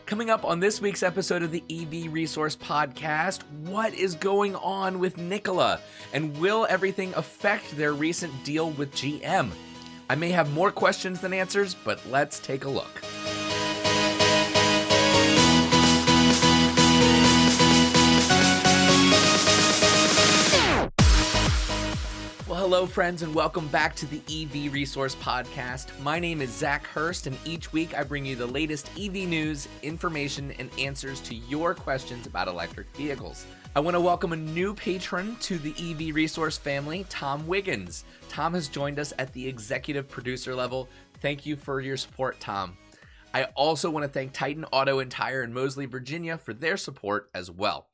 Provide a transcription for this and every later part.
Coming up on this week's episode of the EV Resource Podcast, what is going on with Nikola? And will everything affect their recent deal with GM? I may have more questions than answers, but let's take a look. Well, hello friends, and welcome back to the EV Resource Podcast. My name is Zach Hurst, and each week I bring you the latest EV news, information, and answers to your questions about electric vehicles. I want to welcome a new patron to the EV Resource family, Tom Wiggins. Tom has joined us at the executive producer level. Thank you for your support, Tom. I also want to thank Titan Auto and Tire in Moseley, Virginia for their support as well.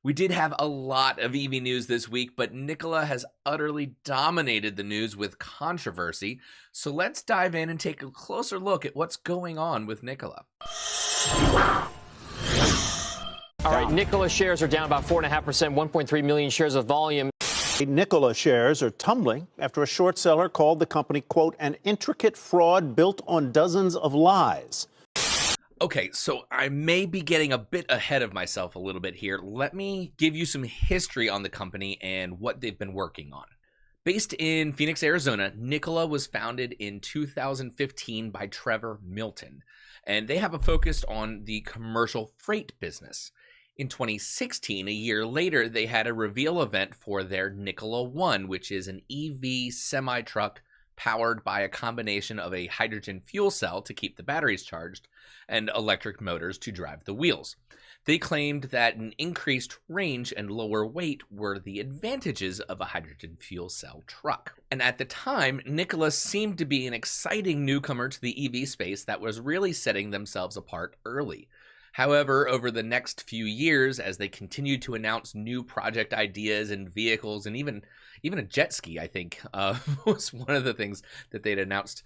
We did have a lot of EV news this week, but Nikola has utterly dominated the news with controversy. So let's dive in and take a closer look at what's going on with Nikola. All right, Nikola shares are down about 4.5%, 1.3 million shares of volume. Nikola shares are tumbling after a short seller called the company, quote, an intricate fraud built on dozens of lies. Okay, so I may be getting a bit ahead of myself a little bit here. Let me give you some history on the company and what they've been working on. Based in Phoenix, Arizona, Nikola was founded in 2015 by Trevor Milton, and they have a focus on the commercial freight business. In 2016, a year later, they had a reveal event for their Nikola One, which is an EV semi-truck powered by a combination of a hydrogen fuel cell to keep the batteries charged and electric motors to drive the wheels. They claimed that an increased range and lower weight were the advantages of a hydrogen fuel cell truck. And at the time, Nikola seemed to be an exciting newcomer to the EV space that was really setting themselves apart early. However, over the next few years, as they continued to announce new project ideas and vehicles, and even a jet ski, I think, was one of the things that they'd announced,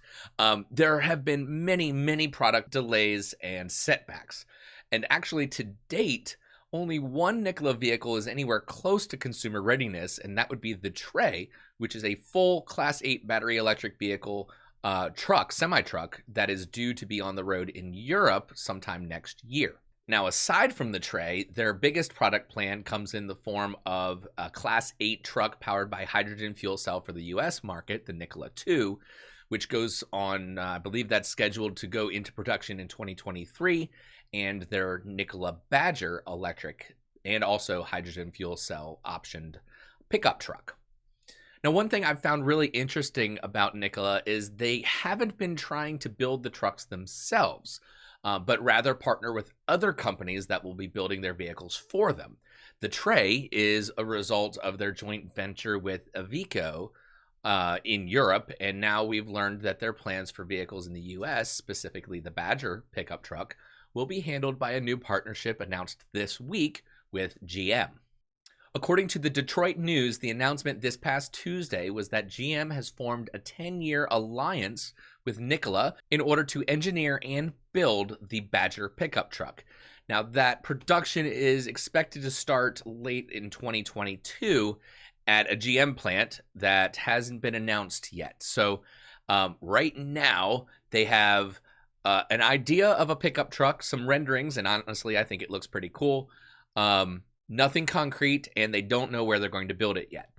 there have been many product delays and setbacks. And actually, to date, only one Nikola vehicle is anywhere close to consumer readiness, and that would be the Tre, which is a full Class 8 battery electric vehicle semi-truck that is due to be on the road in Europe sometime next year. Now, aside from the Tre, their biggest product plan comes in the form of a Class 8 truck powered by hydrogen fuel cell for the US market, the Nikola 2, which goes on, I believe that's scheduled to go into production in 2023, and their Nikola Badger electric and also hydrogen fuel cell optioned pickup truck. Now, one thing I've found really interesting about Nikola is they haven't been trying to build the trucks themselves, but rather partner with other companies that will be building their vehicles for them. The Tre is a result of their joint venture with Iveco in Europe, and now we've learned that their plans for vehicles in the US, specifically the Badger pickup truck, will be handled by a new partnership announced this week with GM. According to the Detroit News, the announcement this past Tuesday was that GM has formed a 10-year alliance with Nikola in order to engineer and build the Badger pickup truck. Now, that production is expected to start late in 2022 at a GM plant that hasn't been announced yet. So right now, they have an idea of a pickup truck, some renderings, and honestly, I think it looks pretty cool. Nothing concrete, and they don't know where they're going to build it yet.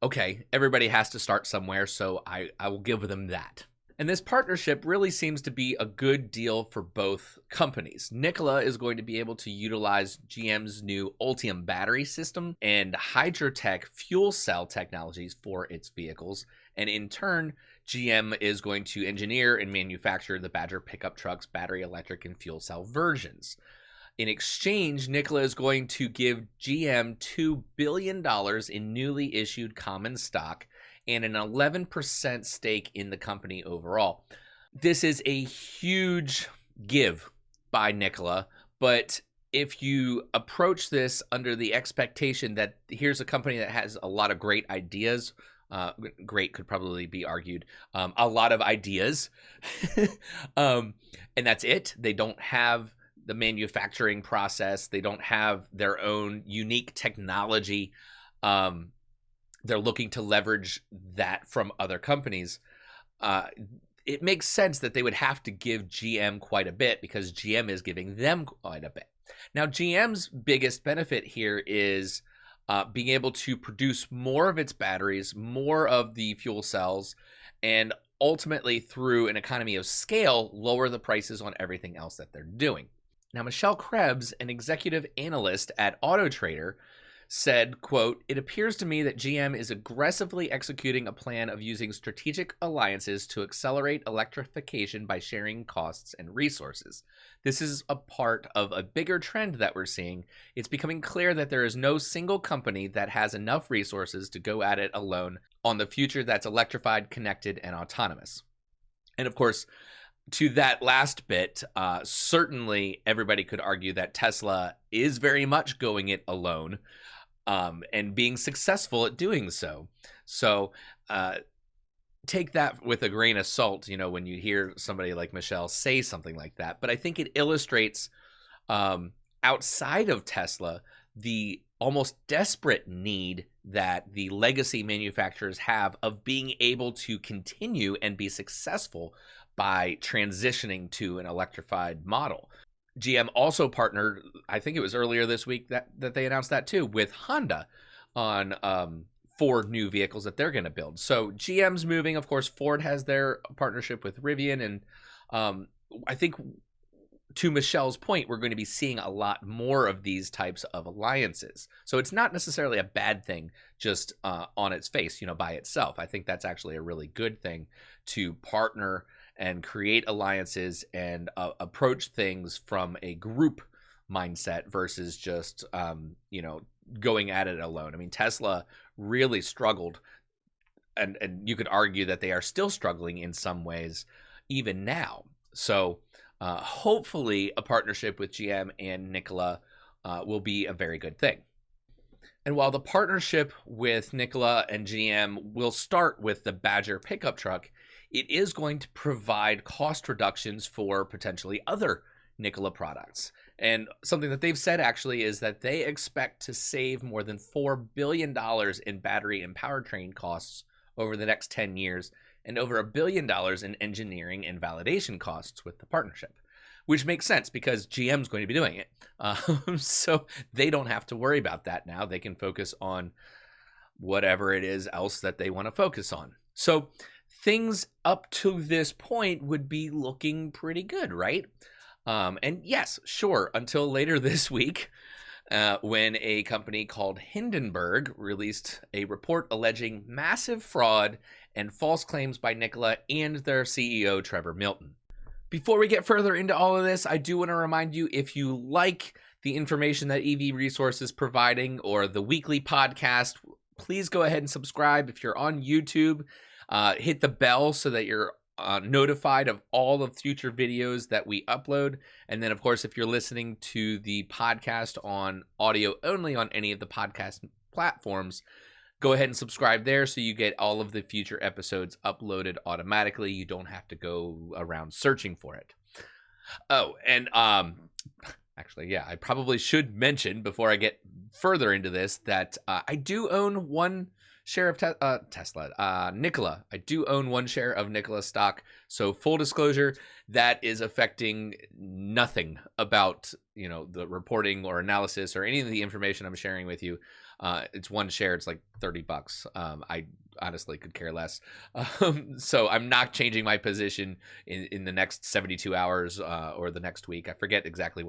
Okay, everybody has to start somewhere, so I will give them that. And this partnership really seems to be a good deal for both companies. Nikola is going to be able to utilize GM's new Ultium battery system and Hydrotech fuel cell technologies for its vehicles. And in turn, GM is going to engineer and manufacture the Badger pickup truck's battery electric and fuel cell versions. In exchange, Nikola is going to give GM $2 billion in newly issued common stock and an 11% stake in the company overall. This is a huge give by Nikola, but if you approach this under the expectation that here's a company that has a lot of great ideas, great could probably be argued, a lot of ideas, and that's it. They don't have the manufacturing process. They don't have their own unique technology. They're looking to leverage that from other companies. it makes sense that they would have to give GM quite a bit because GM is giving them quite a bit. Now, GM's biggest benefit here is being able to produce more of its batteries, more of the fuel cells, and ultimately, through an economy of scale, lower the prices on everything else that they're doing. Now, Michelle Krebs, an executive analyst at AutoTrader, said, quote, "It appears to me that GM is aggressively executing a plan of using strategic alliances to accelerate electrification by sharing costs and resources. This is a part of a bigger trend that we're seeing. It's becoming clear that there is no single company that has enough resources to go at it alone on the future that's electrified, connected, and autonomous." And of course, to that last bit, certainly everybody could argue that Tesla is very much going it alone, and being successful at doing so. So take that with a grain of salt, when you hear somebody like Michelle say something like that. But I think it illustrates, outside of Tesla, the almost desperate need that the legacy manufacturers have of being able to continue and be successful by transitioning to an electrified model. GM also partnered, I think it was earlier this week that they announced that too, with Honda on 4 new vehicles that they're going to build. So GM's moving. Of course, Ford has their partnership with Rivian. And I think, to Michelle's point, we're going to be seeing a lot more of these types of alliances. So it's not necessarily a bad thing just on its face, by itself. I think that's actually a really good thing to partner and create alliances and approach things from a group mindset versus just, going at it alone. I mean, Tesla really struggled, and you could argue that they are still struggling in some ways even now. So hopefully a partnership with GM and Nikola will be a very good thing. And while the partnership with Nikola and GM will start with the Badger pickup truck, it is going to provide cost reductions for potentially other Nikola products. And something that they've said actually is that they expect to save more than $4 billion in battery and powertrain costs over the next 10 years and over $1 billion in engineering and validation costs with the partnership, which makes sense because GM's going to be doing it. So they don't have to worry about that now. They can focus on whatever it is else that they want to focus on. So things up to this point would be looking pretty good, right? And yes, sure, until later this week, when a company called Hindenburg released a report alleging massive fraud and false claims by Nikola and their CEO, Trevor Milton. Before we get further into all of this, I do want to remind you, if you like the information that EV Resource is providing or the weekly podcast, please go ahead and subscribe. If you're on YouTube, hit the bell so that you're notified of all of future videos that we upload. And then, of course, if you're listening to the podcast on audio only on any of the podcast platforms, go ahead and subscribe there so you get all of the future episodes uploaded automatically. You don't have to go around searching for it. Oh, and actually, yeah, I probably should mention before I get further into this that I do own one share of Nikola. I do own one share of Nikola stock. So full disclosure, that is affecting nothing about, the reporting or analysis or any of the information I'm sharing with you. It's one share. It's like $30. I honestly could care less. So I'm not changing my position in the next 72 hours or the next week. I forget exactly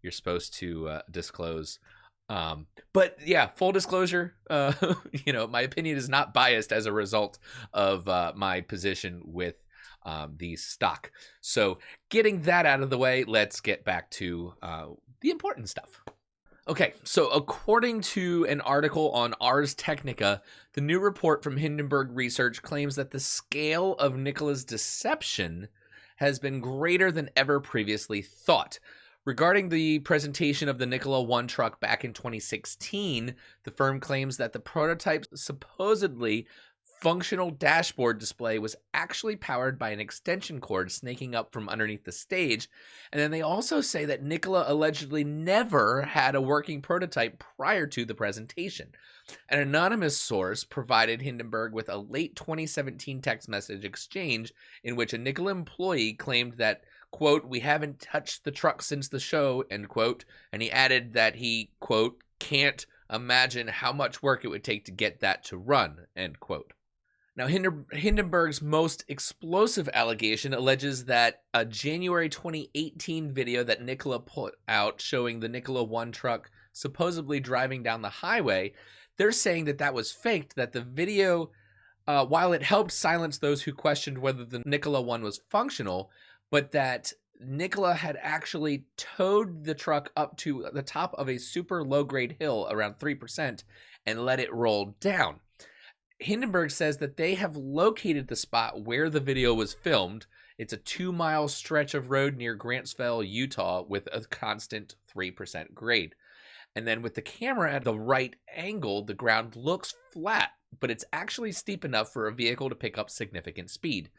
you're supposed to disclose. But yeah, full disclosure, my opinion is not biased as a result of my position with the stock. So getting that out of the way, let's get back to the important stuff. Okay, so according to an article on Ars Technica, the new report from Hindenburg Research claims that the scale of Nikola's deception has been greater than ever previously thought. Regarding the presentation of the Nikola One truck back in 2016, the firm claims that the prototype supposedly functional dashboard display was actually powered by an extension cord snaking up from underneath the stage. And then they also say that Nikola allegedly never had a working prototype prior to the presentation. An anonymous source provided Hindenburg with a late 2017 text message exchange in which a Nikola employee claimed that, quote, "We haven't touched the truck since the show," end quote. And he added that he, quote, "can't imagine how much work it would take to get that to run," end quote. Now, Hindenburg's most explosive allegation alleges that a January 2018 video that Nikola put out showing the Nikola 1 truck supposedly driving down the highway, they're saying that that was faked, that the video, while it helped silence those who questioned whether the Nikola 1 was functional, but that Nikola had actually towed the truck up to the top of a super low-grade hill around 3% and let it roll down. Hindenburg says that they have located the spot where the video was filmed. It's a 2-mile stretch of road near Grantsville, Utah, with a constant 3% grade. And then with the camera at the right angle, the ground looks flat, but it's actually steep enough for a vehicle to pick up significant speed.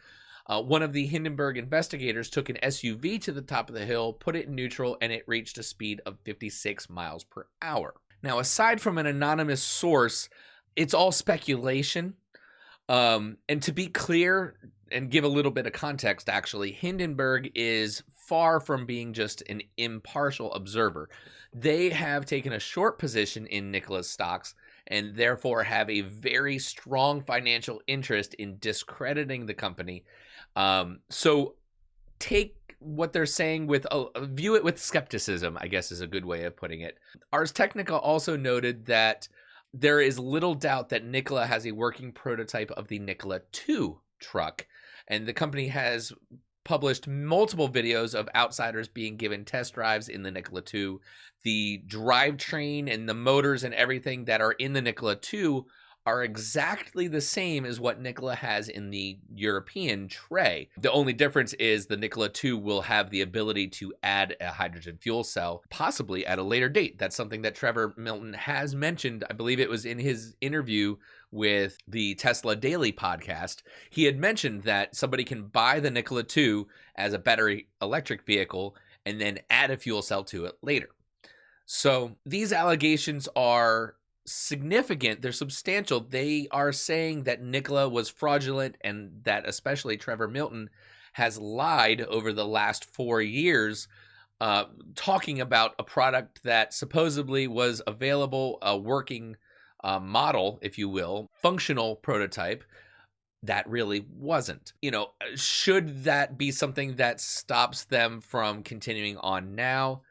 One of the Hindenburg investigators took an SUV to the top of the hill, put it in neutral, and it reached a speed of 56 miles per hour. Now, aside from an anonymous source, it's all speculation. And to be clear and give a little bit of context, actually, Hindenburg is far from being just an impartial observer. They have taken a short position in Nikola's stocks and therefore have a very strong financial interest in discrediting the company. So take what they're saying with view it with skepticism, I guess is a good way of putting it. Ars Technica also noted that there is little doubt that Nikola has a working prototype of the Nikola 2 truck, and the company has published multiple videos of outsiders being given test drives in the Nikola 2. The drivetrain and the motors and everything that are in the Nikola 2 are exactly the same as what Nikola has in the European Tre. The only difference is the Nikola 2 will have the ability to add a hydrogen fuel cell, possibly at a later date. That's something that Trevor Milton has mentioned. I believe it was in his interview with the Tesla Daily podcast. He had mentioned that somebody can buy the Nikola 2 as a battery electric vehicle and then add a fuel cell to it later. So these allegations are significant. They're substantial. They are saying that Nikola was fraudulent and that especially Trevor Milton has lied over the last 4 years, talking about a product that supposedly was available, a working model, if you will, functional prototype that really wasn't. You know, should that be something that stops them from continuing on now?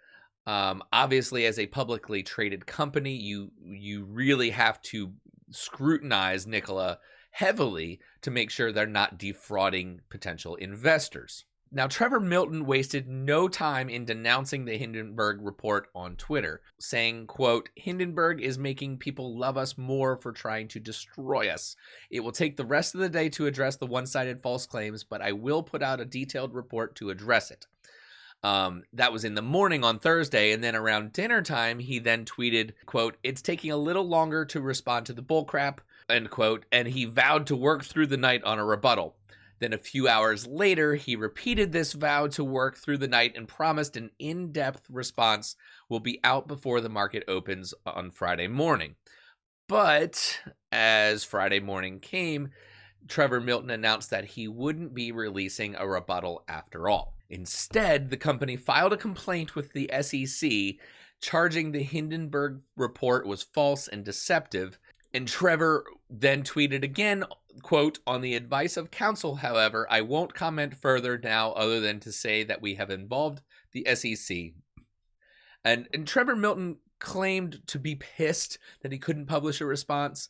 Obviously, as a publicly traded company, you really have to scrutinize Nikola heavily to make sure they're not defrauding potential investors. Now, Trevor Milton wasted no time in denouncing the Hindenburg report on Twitter, saying, quote, "Hindenburg is making people love us more for trying to destroy us. It will take the rest of the day to address the one-sided false claims, but I will put out a detailed report to address it." That was in the morning on Thursday, and then around dinner time, he then tweeted, quote, "It's taking a little longer to respond to the bullcrap," end quote, and he vowed to work through the night on a rebuttal. Then a few hours later, he repeated this vow to work through the night and promised an in-depth response will be out before the market opens on Friday morning. But as Friday morning came, Trevor Milton announced that he wouldn't be releasing a rebuttal after all. Instead, the company filed a complaint with the SEC, charging the Hindenburg report was false and deceptive. And Trevor then tweeted again, quote, "On the advice of counsel, however, I won't comment further now other than to say that we have involved the SEC." And Trevor Milton claimed to be pissed that he couldn't publish a response.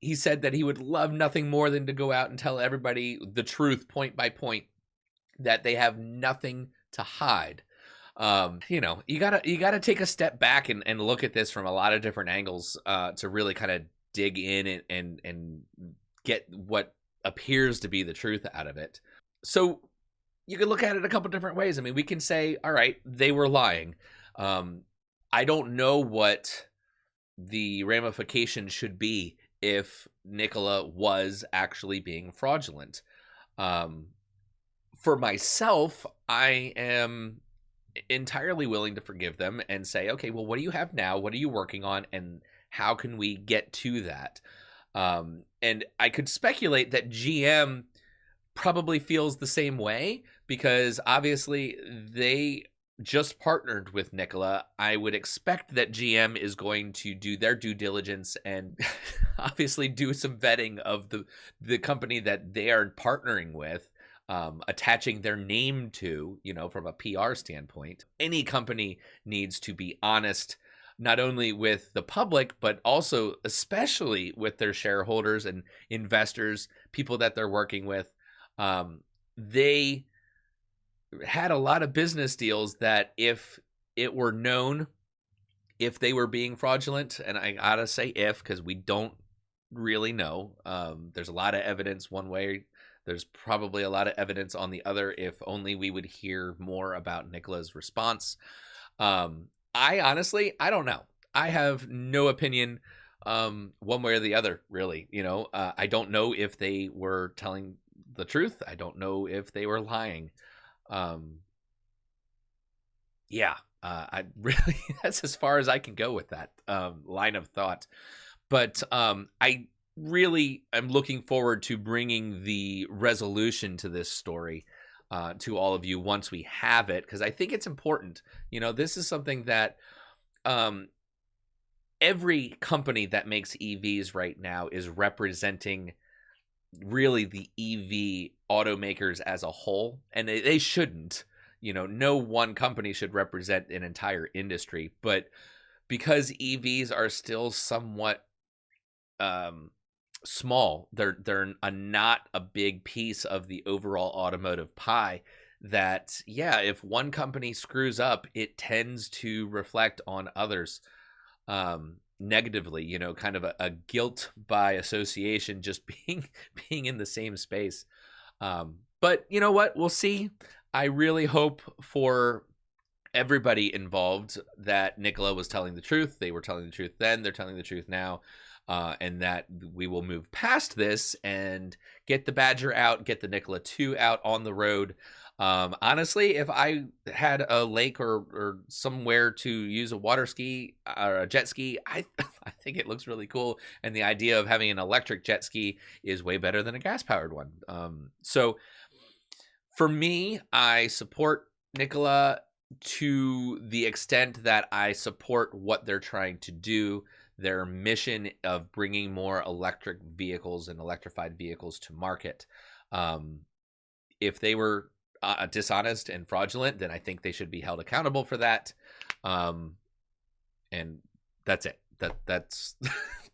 He said that he would love nothing more than to go out and tell everybody the truth point by point, that they have nothing to hide. You know, you gotta take a step back and look at this from a lot of different angles to really kind of dig in and get what appears to be the truth out of it. So you can look at it a couple different ways. I mean, we can say, all right, they were lying. I don't know what the ramification should be if Nikola was actually being fraudulent. For myself, I am entirely willing to forgive them and say, okay, well, what do you have now? What are you working on? And how can we get to that? And I could speculate that GM probably feels the same way, because obviously they just partnered with Nikola. I would expect that GM is going to do their due diligence and obviously do some vetting of the company that they are partnering with, attaching their name to, from a PR standpoint. Any company needs to be honest, not only with the public, but also especially with their shareholders and investors, people that they're working with. They had a lot of business deals that if it were known, if they were being fraudulent, and I gotta say if, because we don't really know. There's a lot of evidence one way. There's probably a lot of evidence on the other. If only we would hear more about Nikola's response. I don't know. I have no opinion one way or the other, really. I don't know if they were telling the truth. I don't know if they were lying. I really, that's as far as I can go with that line of thought. But I really am looking forward to bringing the resolution to this story to all of you once we have it, because I think it's important. This is something that every company that makes EVs right now is representing really the EV automakers as a whole, and they shouldn't. No one company should represent an entire industry, but because EVs are still somewhat small, they're not a big piece of the overall automotive pie, that if one company screws up, it tends to reflect on others negatively, kind of a guilt by association, just being in the same space. But you know what? We'll see. I really hope for everybody involved that Nikola was telling the truth. They were telling the truth then. They're telling the truth now. And that we will move past this and get the Badger out, get the Nikola 2 out on the road. Honestly, if I had a lake or somewhere to use a water ski or a jet ski, I think it looks really cool. And the idea of having an electric jet ski is way better than a gas-powered one. So for me, I support Nikola to the extent that I support what they're trying to do, their mission of bringing more electric vehicles and electrified vehicles to market. If they were dishonest and fraudulent, then I think they should be held accountable for that. And that's it. That's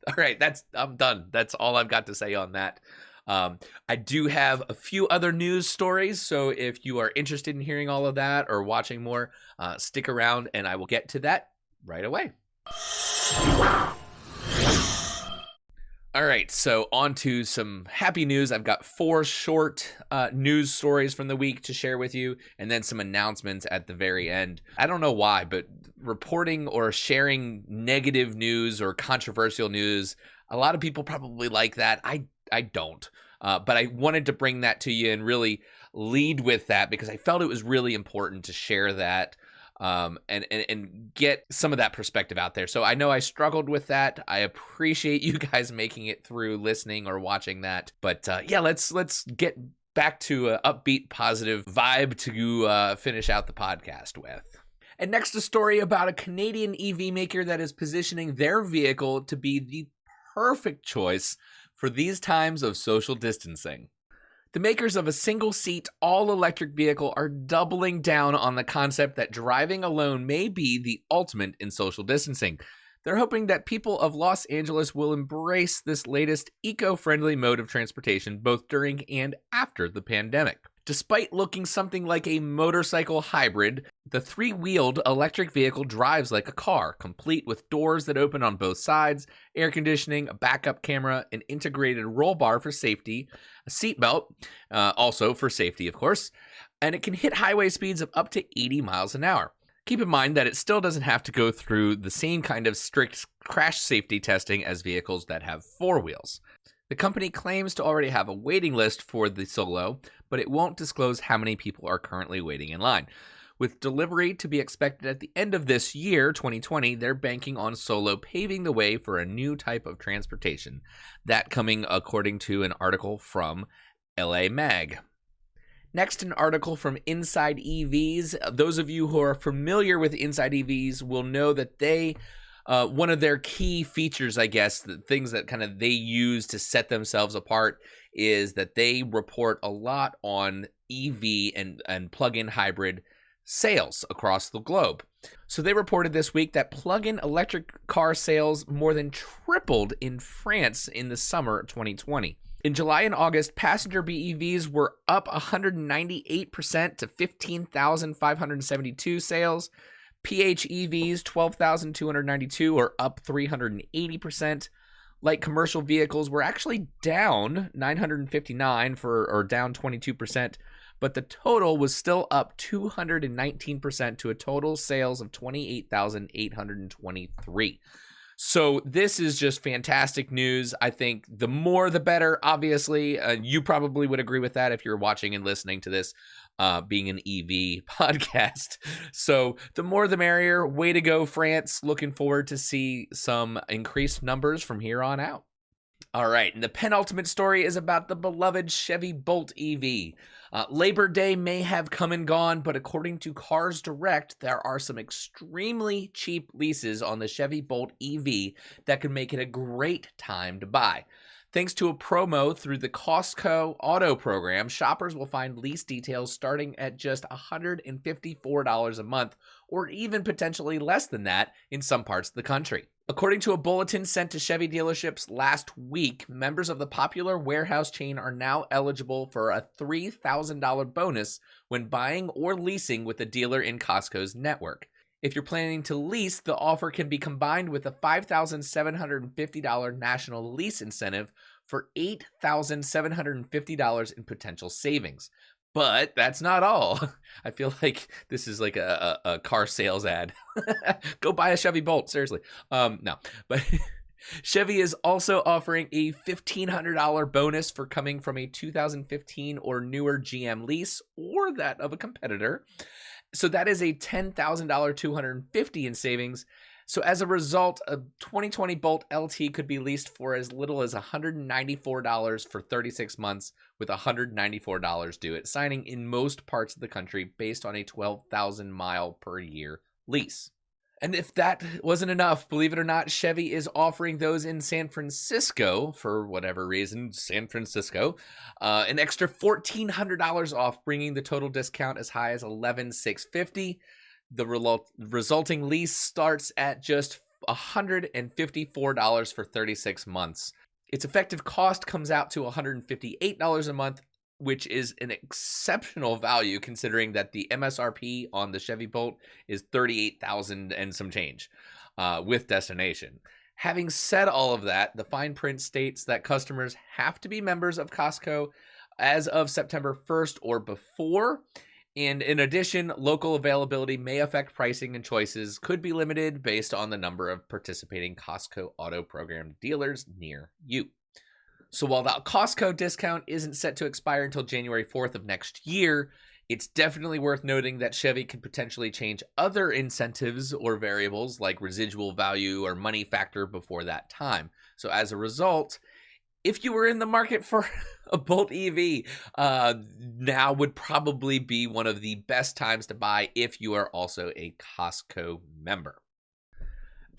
all right. I'm done. That's all I've got to say on that. I do have a few other news stories, so if you are interested in hearing all of that or watching more, stick around and I will get to that right away. All right, so on to some happy news. I've got 4 short news stories from the week to share with you, and then some announcements at the very end. I don't know why, but reporting or sharing negative news or controversial news, a lot of people probably like that. I don't. But I wanted to bring that to you and really lead with that, because I felt it was really important to share that and get some of that perspective out there. So I know I struggled with that. I appreciate you guys making it through listening or watching that. But let's get back to an upbeat, positive vibe to finish out the podcast with. And next, a story about a Canadian EV maker that is positioning their vehicle to be the perfect choice for these times of social distancing. The makers of a single-seat, all-electric vehicle are doubling down on the concept that driving alone may be the ultimate in social distancing. They're hoping that people of Los Angeles will embrace this latest eco-friendly mode of transportation both during and after the pandemic. Despite looking something like a motorcycle hybrid, the 3-wheeled electric vehicle drives like a car, complete with doors that open on both sides, air conditioning, a backup camera, an integrated roll bar for safety, a seatbelt, also for safety, of course, and it can hit highway speeds of up to 80 miles an hour. Keep in mind that it still doesn't have to go through the same kind of strict crash safety testing as vehicles that have four wheels. The company claims to already have a waiting list for the Solo, but it won't disclose how many people are currently waiting in line. With delivery to be expected at the end of this year, 2020, they're banking on Solo paving the way for a new type of transportation. That coming according to an article from LA Mag. Next, an article from Inside EVs. Those of you who are familiar with Inside EVs will know that they, one of their key features, I guess, the things that kind of they use to set themselves apart is that they report a lot on EV and plug-in hybrid sales across the globe. So they reported this week that plug-in electric car sales more than tripled in France in the summer of 2020. In July and August, passenger BEVs were up 198% to 15,572 sales. PHEVs, 12,292, are up 380%. Light commercial vehicles were actually down 959 or down 22%. But the total was still up 219% to a total sales of 28,823. So this is just fantastic news. I think the more the better, obviously. You probably would agree with that if you're watching and listening to this being an EV podcast. So the more the merrier. Way to go, France. Looking forward to see some increased numbers from here on out. All right, and the penultimate story is about the beloved Chevy Bolt EV. Labor Day may have come and gone, but according to Cars Direct, there are some extremely cheap leases on the Chevy Bolt EV that could make it a great time to buy. Thanks to a promo through the Costco Auto program, shoppers will find lease details starting at just $154 a month, or even potentially less than that in some parts of the country. According to a bulletin sent to Chevy dealerships last week, members of the popular warehouse chain are now eligible for a $3,000 bonus when buying or leasing with a dealer in Costco's network. If you're planning to lease, the offer can be combined with a $5,750 national lease incentive for $8,750 in potential savings. But that's not all. I feel like this is like a car sales ad. Go buy a Chevy Bolt, seriously. No, but Chevy is also offering a $1,500 bonus for coming from a 2015 or newer GM lease or that of a competitor. So that is a $10,000 $250 in savings. So as a result, a 2020 Bolt LT could be leased for as little as $194 for 36 months with $194 due at signing in most parts of the country based on a 12,000 mile per year lease. And if that wasn't enough, believe it or not, Chevy is offering those in San Francisco, for whatever reason, San Francisco, an extra $1,400 off, bringing the total discount as high as $11,650. The resulting lease starts at just $154 for 36 months. Its effective cost comes out to $158 a month, which is an exceptional value considering that the MSRP on the Chevy Bolt is $38,000 and some change with destination. Having said all of that, the fine print states that customers have to be members of Costco as of September 1st or before. And in addition, local availability may affect pricing, and choices could be limited based on the number of participating Costco Auto Program dealers near you. So while the Costco discount isn't set to expire until January 4th of next year, it's definitely worth noting that Chevy could potentially change other incentives or variables like residual value or money factor before that time. So as a result, if you were in the market for a Bolt EV, now would probably be one of the best times to buy if you are also a Costco member.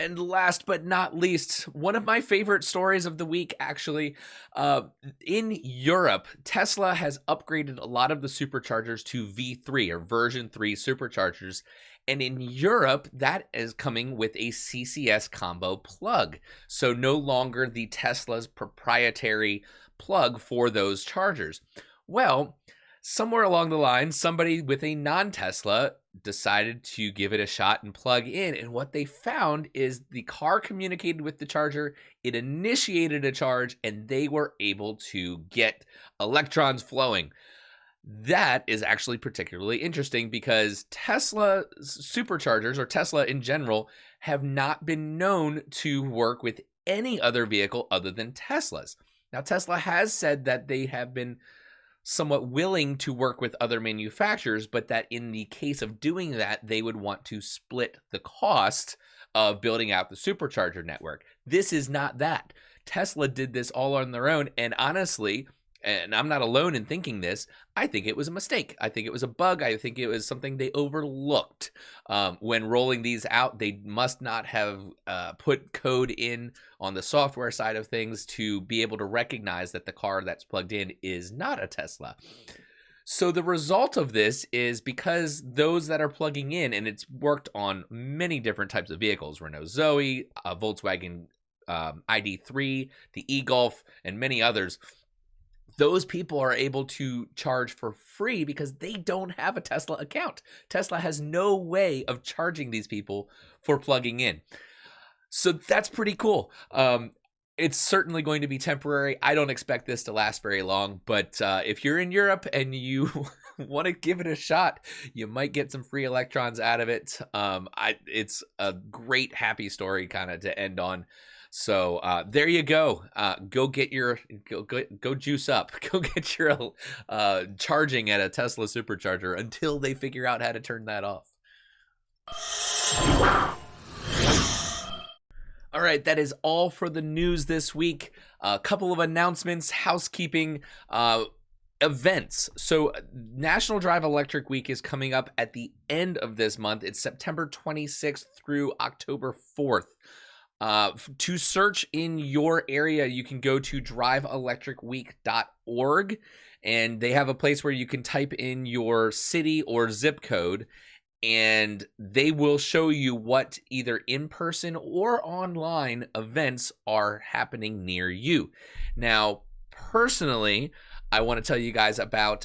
And last but not least, one of my favorite stories of the week, actually, in Europe, Tesla has upgraded a lot of the Superchargers to V3 or version 3 Superchargers. And in Europe, that is coming with a CCS combo plug. So no longer the Tesla's proprietary plug for those chargers. Well, somewhere along the line, somebody with a non-Tesla decided to give it a shot and plug in. And what they found is the car communicated with the charger, it initiated a charge, and they were able to get electrons flowing. That is actually particularly interesting because Tesla superchargers, or Tesla in general, have not been known to work with any other vehicle other than Teslas. Now, Tesla has said that they have been somewhat willing to work with other manufacturers, but that in the case of doing that, they would want to split the cost of building out the supercharger network. This is not that. Tesla did this all on their own, and honestly, and I'm not alone in thinking this, I think it was a mistake. I think it was a bug. I think it was something they overlooked. When rolling these out, they must not have put code in on the software side of things to be able to recognize that the car that's plugged in is not a Tesla. So the result of this is, because those that are plugging in, and it's worked on many different types of vehicles, Renault Zoe, Volkswagen ID3, the e-Golf, and many others, those people are able to charge for free because they don't have a Tesla account. Tesla has no way of charging these people for plugging in. So that's pretty cool. It's certainly going to be temporary. I don't expect this to last very long, but if you're in Europe and you want to give it a shot, you might get some free electrons out of it. It's a great, happy story kind of to end on. So there you go. Go get your go juice up. Go get your charging at a Tesla supercharger until they figure out how to turn that off. All right, that is all for the news this week. A couple of announcements, housekeeping, events. So National Drive Electric Week is coming up at the end of this month. It's September 26th through October 4th. To search in your area, you can go to driveelectricweek.org, and they have a place where you can type in your city or zip code, and they will show you what either in-person or online events are happening near you. Now, personally, I want to tell you guys about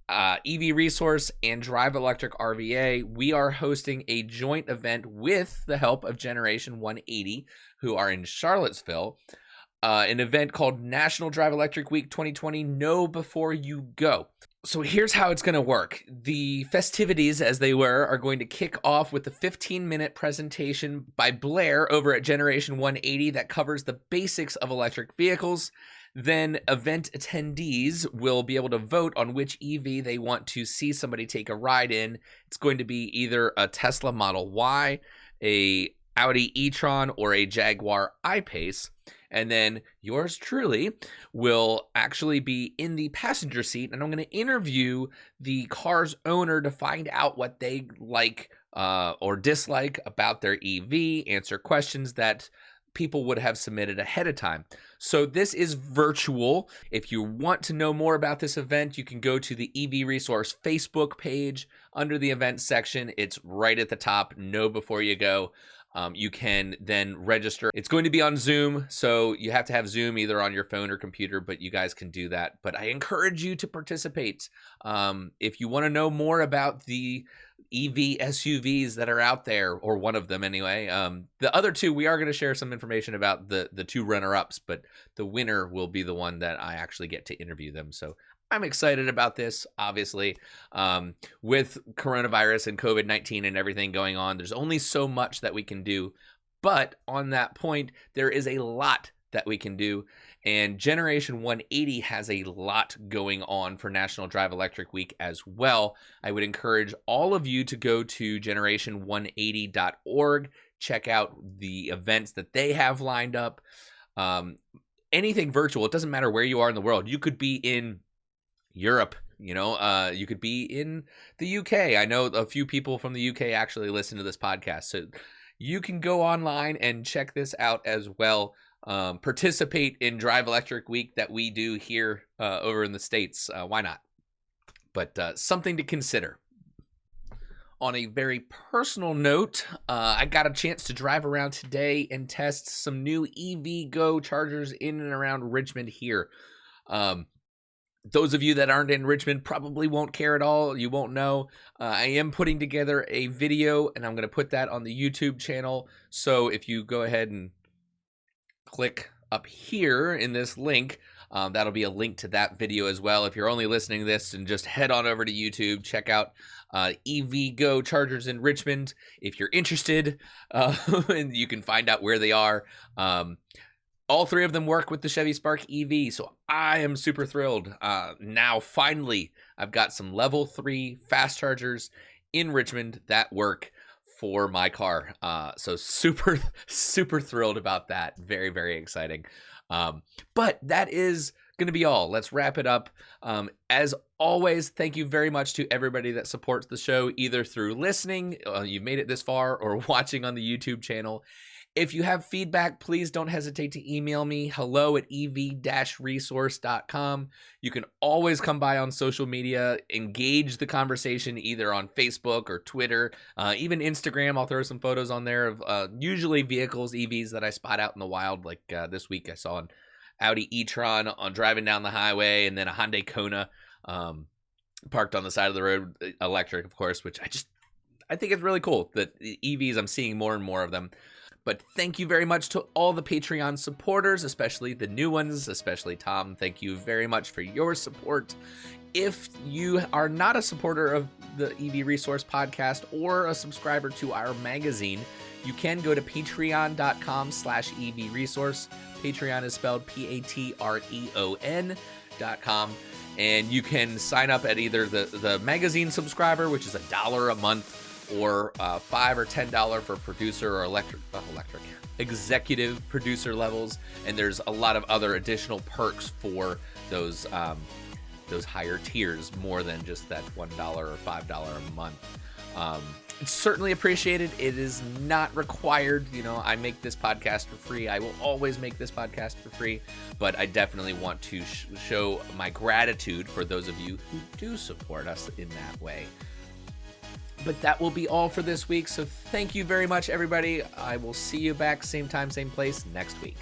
EV Resource and Drive Electric RVA. We are hosting a joint event with the help of Generation 180, who are in Charlottesville, an event called National Drive Electric Week 2020, Know Before You Go. So here's how it's going to work. The festivities, as they were, are going to kick off with a 15-minute presentation by Blair over at Generation 180 that covers the basics of electric vehicles. Then event attendees will be able to vote on which EV they want to see somebody take a ride in. It's going to be either a Tesla Model Y, a Audi e-tron, or a Jaguar I-Pace. And then yours truly will actually be in the passenger seat, and I'm going to interview the car's owner to find out what they like or dislike about their EV, answer questions that people would have submitted ahead of time. So this is virtual. If you want to know more about this event, you can go to the EV Resource Facebook page under the events section. It's right at the top. Know before you go. You can then register. It's going to be on Zoom, so you have to have Zoom either on your phone or computer, but you guys can do that. But I encourage you to participate. If you want to know more about the EV SUVs that are out there, or one of them anyway, the other two, we are going to share some information about the two runner-ups, but the winner will be the one that I actually get to interview them. So I'm excited about this, obviously. With coronavirus and COVID-19 and everything going on, there's only so much that we can do. But on that point, there is a lot that we can do. And Generation 180 has a lot going on for National Drive Electric Week as well. I would encourage all of you to go to generation180.org, check out the events that they have lined up. Anything virtual, it doesn't matter where you are in the world. You could be in Europe, you could be in the UK. I know a few people from the UK actually listen to this podcast, so you can go online and check this out as well. Participate in Drive Electric Week that we do here over in the States. Why not? But something to consider. On a very personal note, I got a chance to drive around today and test some new EV Go chargers in and around Richmond here. Those of you that aren't in Richmond probably won't care at all. You won't know. I am putting together a video, and I'm going to put that on the YouTube channel. So if you go ahead and click up here in this link, That'll be a link to that video as well. If you're only listening to this, and just head on over to YouTube, check out EV Go Chargers in Richmond if you're interested, and you can find out where they are. All three of them work with the Chevy Spark EV, so I am super thrilled. Now, finally, I've got some level 3 fast chargers in Richmond that work for my car. So super thrilled about that. Very, very exciting. But that is going to be all. Let's wrap it up. As always, thank you very much to everybody that supports the show, either through listening, you've made it this far, or watching on the YouTube channel. If you have feedback, please don't hesitate to email me, hello@ev-resource.com. You can always come by on social media, engage the conversation either on Facebook or Twitter, even Instagram. I'll throw some photos on there of usually vehicles, EVs that I spot out in the wild. Like this week I saw an Audi e-tron on driving down the highway, and then a Hyundai Kona parked on the side of the road, electric, of course, which I think it's really cool that EVs, I'm seeing more and more of them. But thank you very much to all the Patreon supporters, especially the new ones, especially Tom. Thank you very much for your support. If you are not a supporter of the EV Resource podcast or a subscriber to our magazine, you can go to patreon.com/EV Resource. Patreon is spelled Patreon.com. And you can sign up at either the magazine subscriber, which is $1 a month, or $5 or $10 for producer or executive producer levels. And there's a lot of other additional perks for those higher tiers, more than just that $1 or $5 a month. It's certainly appreciated. It is not required. I make this podcast for free. I will always make this podcast for free, but I definitely want to show my gratitude for those of you who do support us in that way. But that will be all for this week, so thank you very much, everybody. I will see you back same time, same place next week.